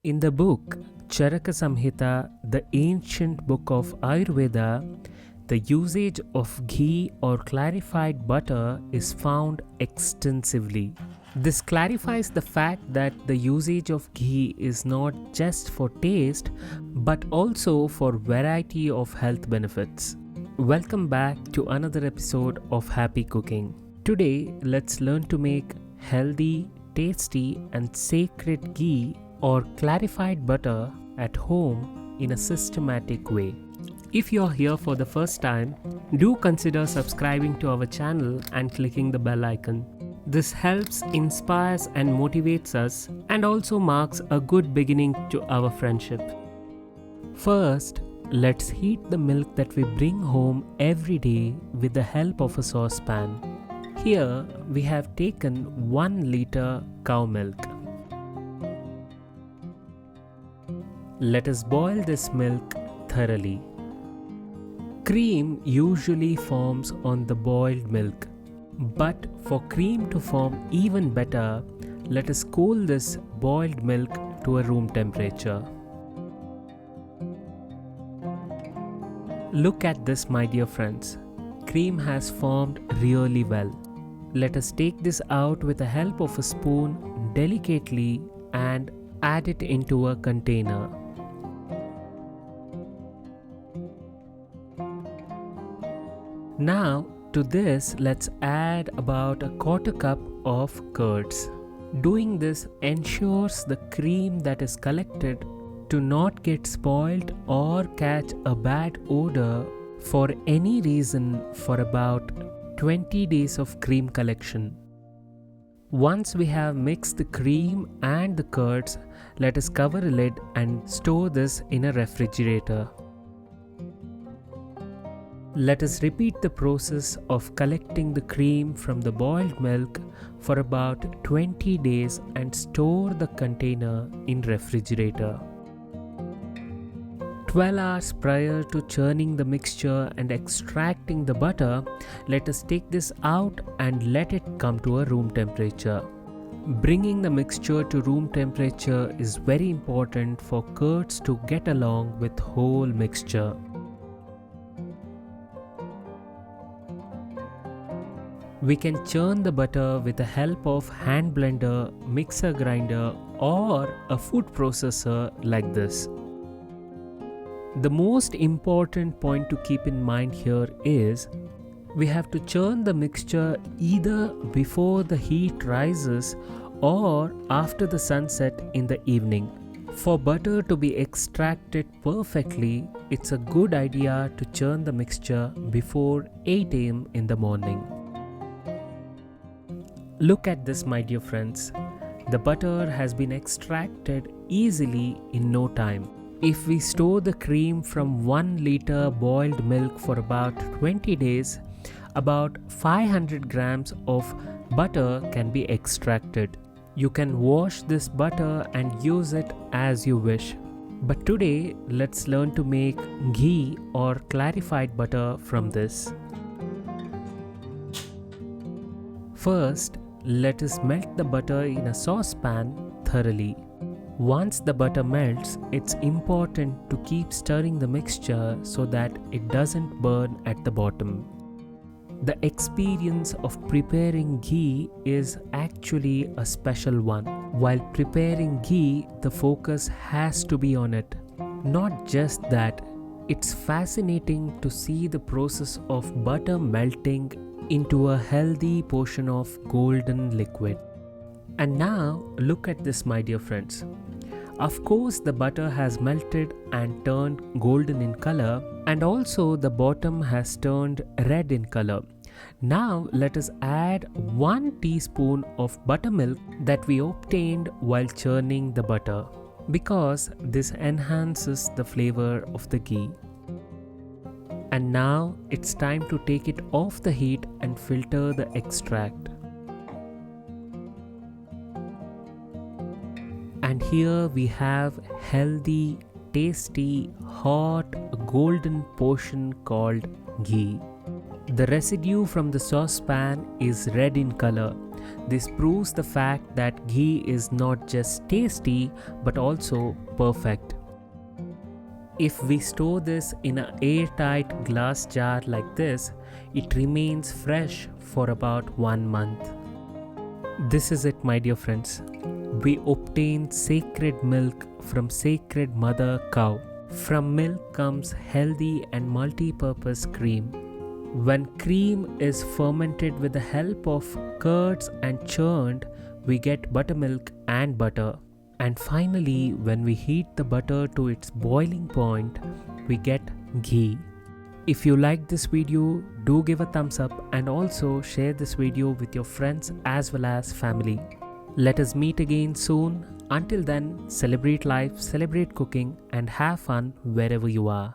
In the book Charaka Samhita, the ancient book of Ayurveda, the usage of ghee or clarified butter is found extensively. This clarifies the fact that the usage of ghee is not just for taste but also for variety of health benefits. Welcome back to another episode of Happy Cooking. Today, let's learn to make healthy, tasty, and sacred ghee or clarified butter at home in a systematic way. If you're here for the first time, do consider subscribing to our channel and clicking the bell icon. This helps, inspires, and motivates us, and also marks a good beginning to our friendship. First, let's heat the milk that we bring home every day with the help of a saucepan. Here, we have taken 1 liter cow milk. Let us boil this milk thoroughly. Cream usually forms on the boiled milk, but for cream to form even better, let us cool this boiled milk to a room temperature. Look at this, my dear friends. Cream has formed really well. Let us take this out with the help of a spoon delicately and add it into a container. Now to this, let's add about a quarter cup of curds. Doing this ensures the cream that is collected to not get spoiled or catch a bad odor for any reason for about 20 days of cream collection. Once we have mixed the cream and the curds, let us cover a lid and store this in a refrigerator. Let us repeat the process of collecting the cream from the boiled milk for about 20 days and store the container in refrigerator. 12 hours prior to churning the mixture and extracting the butter, let us take this out and let it come to a room temperature. Bringing the mixture to room temperature is very important for curds to get along with whole mixture. We can churn the butter with the help of hand blender, mixer grinder, or a food processor like this. The most important point to keep in mind here is we have to churn the mixture either before the heat rises or after the sunset in the evening. For butter to be extracted perfectly, it's a good idea to churn the mixture before 8 am in the morning. Look at this, my dear friends. The butter has been extracted easily in no time. If we store the cream from 1 liter boiled milk for about 20 days, about 500 grams of butter can be extracted. You can wash this butter and use it as you wish. But today, let's learn to make ghee or clarified butter from this. First, let us melt the butter in a saucepan thoroughly. Once the butter melts, it's important to keep stirring the mixture so that it doesn't burn at the bottom. The experience of preparing ghee is actually a special one. While preparing ghee, the focus has to be on it. Not just that, it's fascinating to see the process of butter melting into a healthy portion of golden liquid. And now look at this, my dear friends. Of course, the butter has melted and turned golden in color, and also the bottom has turned red in color. Now let us add 1 teaspoon of buttermilk that we obtained while churning the butter, because this enhances the flavor of the ghee. And now it's time to take it off the heat and filter the extract. And here we have healthy, tasty, hot, golden portion called ghee. The residue from the saucepan is red in color. This proves the fact that ghee is not just tasty but also perfect. If we store this in an airtight glass jar like this, it remains fresh for about 1 month. This is it, my dear friends. We obtain sacred milk from sacred mother cow. From milk comes healthy and multi-purpose cream. When cream is fermented with the help of curds and churned, we get buttermilk and butter. And finally, when we heat the butter to its boiling point, we get ghee. If you like this video, do give a thumbs up and also share this video with your friends as well as family. Let us meet again soon. Until then, celebrate life, celebrate cooking, and have fun wherever you are.